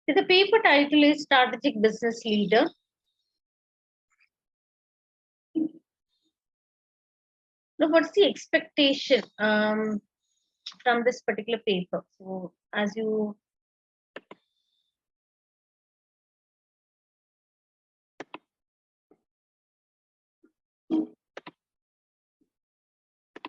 The paper title is Strategic Business Leader. Now, what's the expectation from this particular paper? So, as you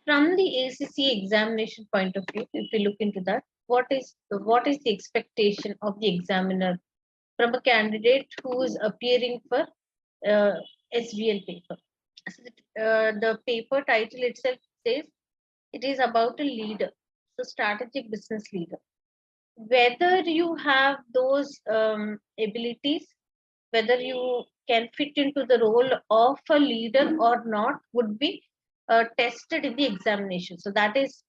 from the ACC examination point of view, if you look into that, what is the expectation of the examiner from a candidate who is appearing for SBL paper? So the paper title itself says it is about a leader, so strategic business leader. Whether you have those abilities, whether you can fit into the role of a leader or not, would be tested in the examination. So that is,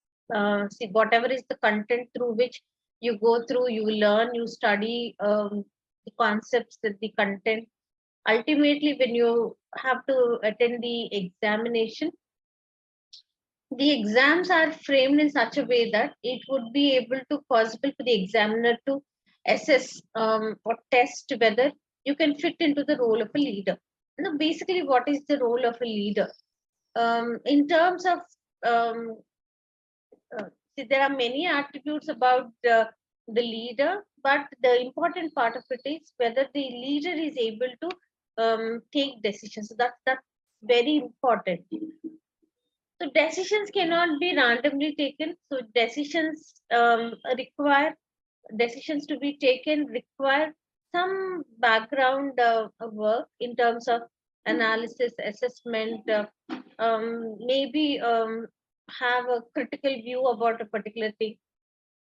see, whatever is the content through which you go through, you learn, you study the concepts, the content. Ultimately, when you have to attend the examination, the exams are framed in such a way that it would be able to possible for the examiner to assess or test whether you can fit into the role of a leader. Now, basically, what is the role of a leader? In terms of see, there are many attributes about the leader, but the important part of it is whether the leader is able to take decisions. So that's very important. So decisions cannot be randomly taken. So decisions to be taken require some background work in terms of analysis, assessment, maybe have a critical view about a particular thing.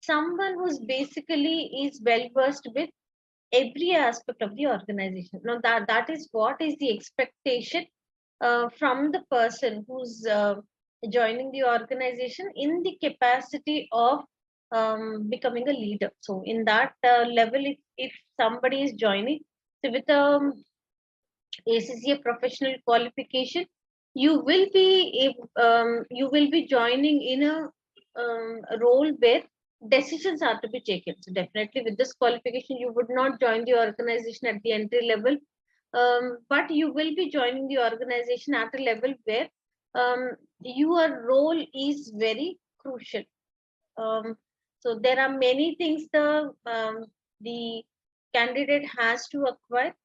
Someone who's basically is well versed with every aspect of the organization. Now that is what is the expectation from the person who's joining the organization in the capacity of becoming a leader. So in that level, if somebody is joining, so with ACCA professional qualification, you will be joining in a role where decisions are to be taken. So definitely with this qualification, you would not join the organization at the entry level, but you will be joining the organization at a level where your role is very crucial. So there are many things the candidate has to acquire.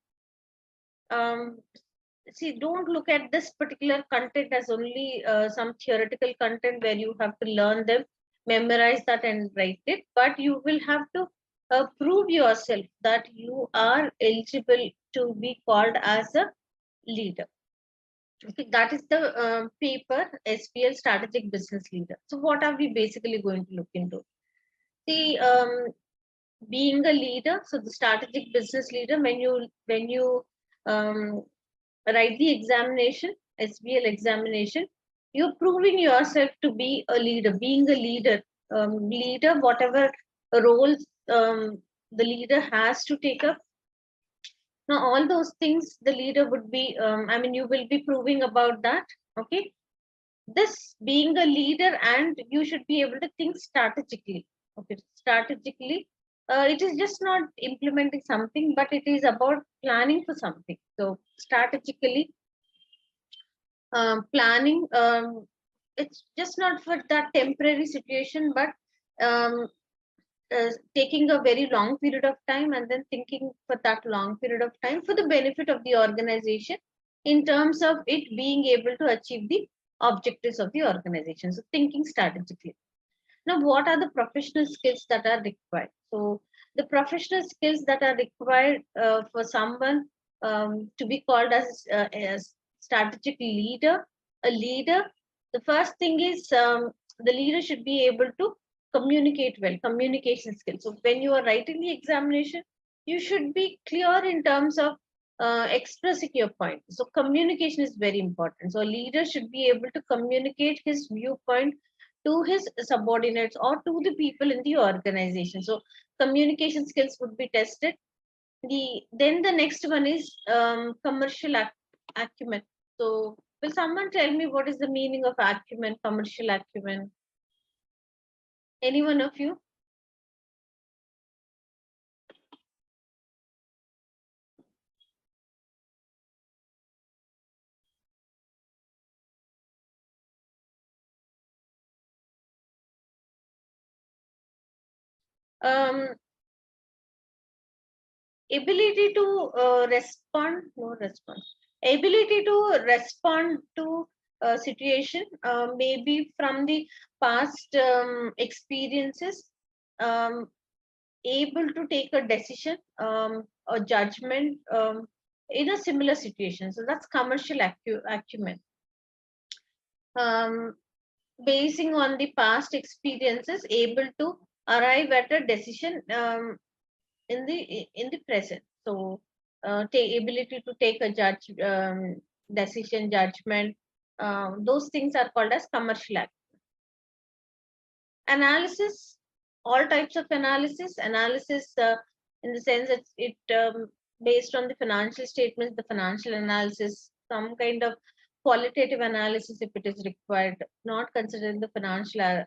See, don't look at this particular content as only some theoretical content where you have to learn them, memorize that and write it, but you will have to prove yourself that you are eligible to be called as a leader. Okay, that is the paper SBL Strategic Business Leader. So what are we basically going to look into? See, being a leader, so the strategic business leader, when you write the examination, SBL examination, you're proving yourself to be a leader, being a leader, whatever roles the leader has to take up. Now, all those things the leader would be, you will be proving about that. Okay. This being a leader, and you should be able to think strategically. Okay. Strategically, it is just not implementing something, but it is about planning for something. So, strategically, planning, it's just not for that temporary situation, but taking a very long period of time and then thinking for that long period of time for the benefit of the organization in terms of it being able to achieve the objectives of the organization. So thinking strategically. Now, what are the professional skills that are required? So the professional skills that are required for someone to be called as a strategic leader, a leader, the first thing is the leader should be able to communicate well, communication skills. So when you are writing the examination, you should be clear in terms of expressing your point. So communication is very important. So a leader should be able to communicate his viewpoint to his subordinates or to the people in the organization. So communication skills would be tested. Then the next one is commercial acumen. So will someone tell me what is the meaning of acumen, commercial acumen? Any one of you? Um, ability to ability to respond to a situation, maybe from the past experiences, um, able to take a decision, a judgment, in a similar situation. So that's commercial acumen. Um, Basing on the past experiences, able to arrive at a decision in the present. So ability to take a decision, judgment, those things are called as commercial analysis. All types of analysis, in the sense that it based on the financial statements, the financial analysis, some kind of qualitative analysis if it is required, not considering the financial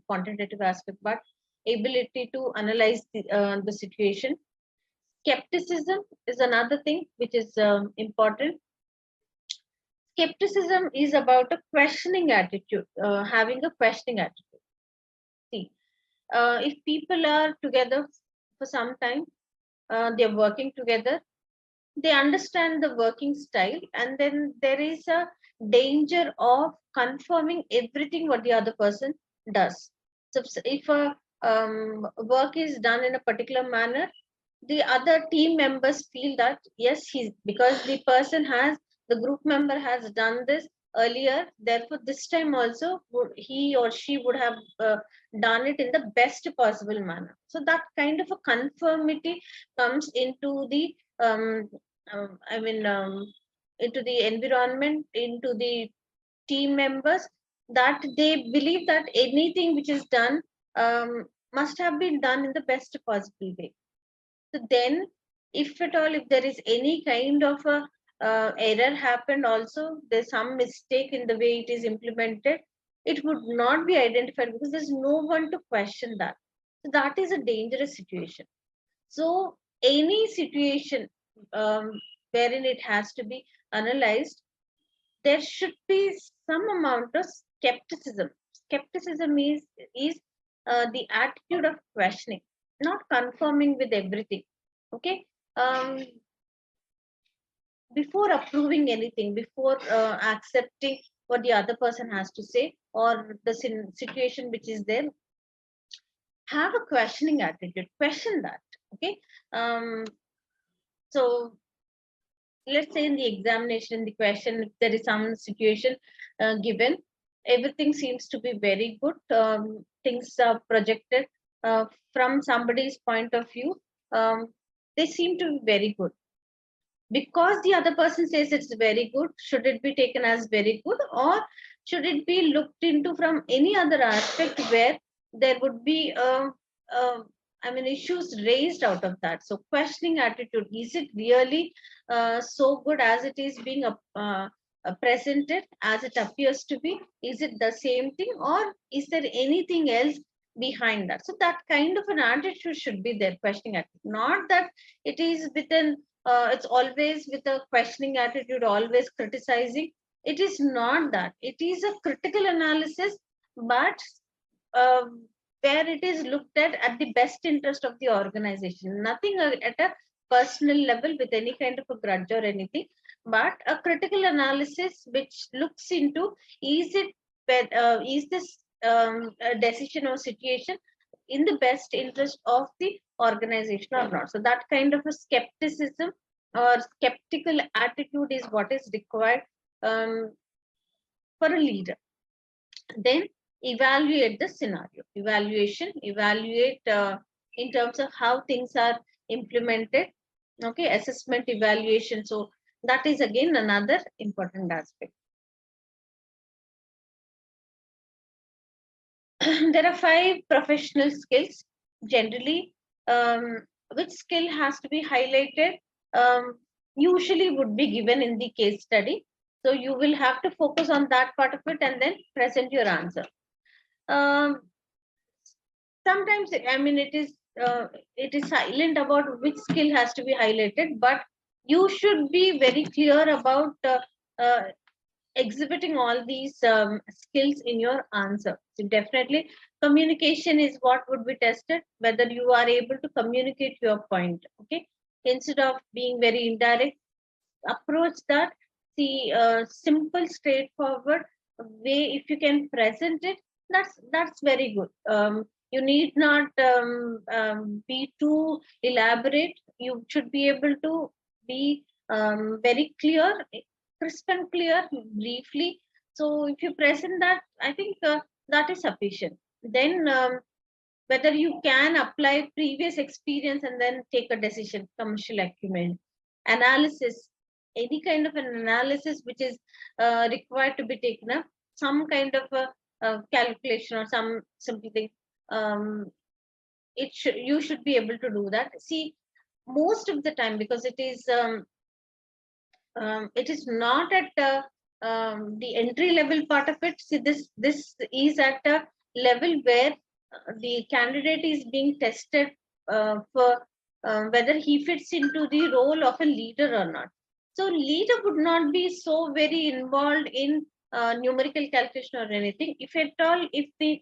quantitative aspect, but ability to analyze the situation. Skepticism is another thing which is important. Skepticism is about a questioning attitude, having a questioning attitude. See, if people are together for some time, they're working together, they understand the working style, and then there is a danger of confirming everything what the other person does. So if a work is done in a particular manner, the other team members feel that yes, he's because the person has the group member has done this earlier, therefore this time also he or she would have done it in the best possible manner. So that kind of a conformity comes into the I mean, into the environment, into the team members, that they believe that anything which is done must have been done in the best possible way. So then, if at all, if there is any kind of a error happened, also there's some mistake in the way it is implemented, it would not be identified because there's no one to question that. So that is a dangerous situation. So any situation wherein it has to be analyzed, there should be some amount of skepticism. Skepticism is the attitude of questioning, not conforming with everything. Okay. Um, before approving anything, before accepting what the other person has to say or the situation which is there, have a questioning attitude. Question that. Okay. So let's say in the examination, in the question, if there is some situation given, everything seems to be very good. Things are projected from somebody's point of view. They seem to be very good. Because the other person says it's very good, should it be taken as very good, or should it be looked into from any other aspect where there would be issues raised out of that? So questioning attitude, is it really so good as it is being presented, as it appears to be? Is it the same thing, or is there anything else behind that? So that kind of an attitude should be there, questioning attitude. Not that it is within it's always with a questioning attitude, always criticizing. It is not that. It is a critical analysis, but uh, where it is looked at the best interest of the organization. Nothing at a personal level with any kind of a grudge or anything, but a critical analysis which looks into, is it is this a decision or situation in the best interest of the organization or not. So that kind of a skepticism or skeptical attitude is what is required for a leader. Then evaluate the scenario. Evaluate in terms of how things are implemented. Okay, assessment, evaluation. So that is again another important aspect. There are 5 professional skills generally. Which skill has to be highlighted? Usually would be given in the case study. So you will have to focus on that part of it and then present your answer. Sometimes, I mean, it is silent about which skill has to be highlighted, but you should be very clear about exhibiting all these skills in your answer. So definitely communication is what would be tested, whether you are able to communicate your point. Okay, instead of being very indirect, approach that the simple straightforward way. If you can present it, that's very good. You need not be too elaborate. You should be able to be very clear, crisp and clear, briefly. So if you present that, I think that is sufficient. Then whether you can apply previous experience and then take a decision, commercial acumen, analysis, any kind of an analysis which is required to be taken up, some kind of a calculation or some simple thing. um, you should be able to do that. See, most of the time, because it is not at the entry level part of it. See, this is at a level where the candidate is being tested for whether he fits into the role of a leader or not. So leader would not be so very involved in numerical calculation or anything. If at all, if the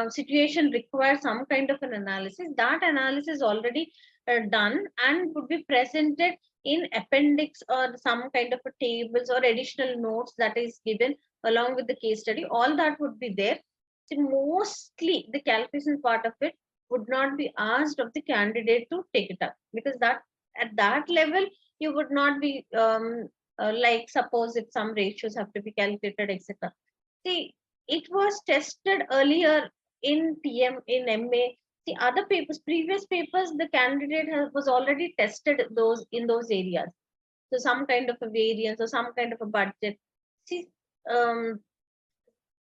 situation requires some kind of an analysis, that analysis already done and would be presented in appendix or some kind of a tables or additional notes that is given along with the case study. All that would be there. So mostly the calculation part of it would not be asked of the candidate to take it up, because that at that level you would not be like, suppose if some ratios have to be calculated, etc. See, it was tested earlier in PM, in MA. The other papers, previous papers, the candidate was already tested those in those areas. So some kind of a variance or some kind of a budget. See, um,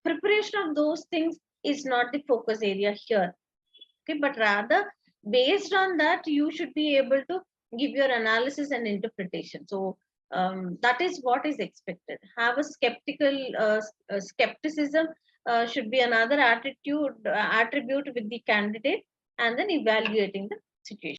preparation of those things is not the focus area here. Okay, but rather based on that, you should be able to give your analysis and interpretation. So that is what is expected. Have a skeptical skepticism should be another attitude attribute with the candidate, and then evaluating the situation.